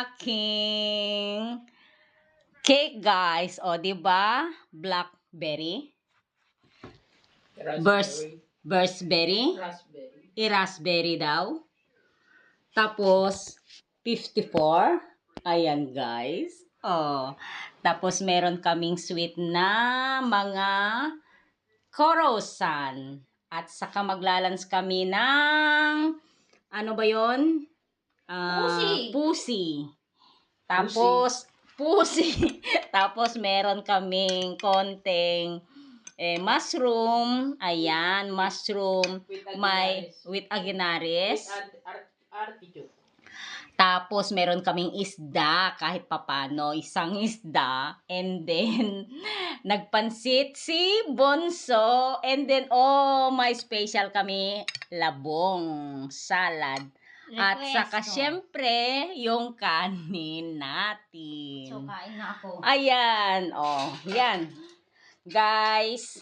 aking cake, guys. O, diba? Blackberry. Raspberry. Raspberry daw. Tapos, 54. Ayan, guys. Oh. Tapos, meron kaming sweet na mga croissant. At saka maglalans kami ng, ano ba yon? Pusi. Tapos, pusi. Tapos, meron kaming konting mushroom. Ayan, mushroom. With aginaris. Tapos, meron kaming isda, kahit papano, isang isda. And then, nagpansit si Bonso. And then, my special kami, labong, salad. At saka, syempre, yung kanin natin. So, kain na ako. Ayan, yan. Guys,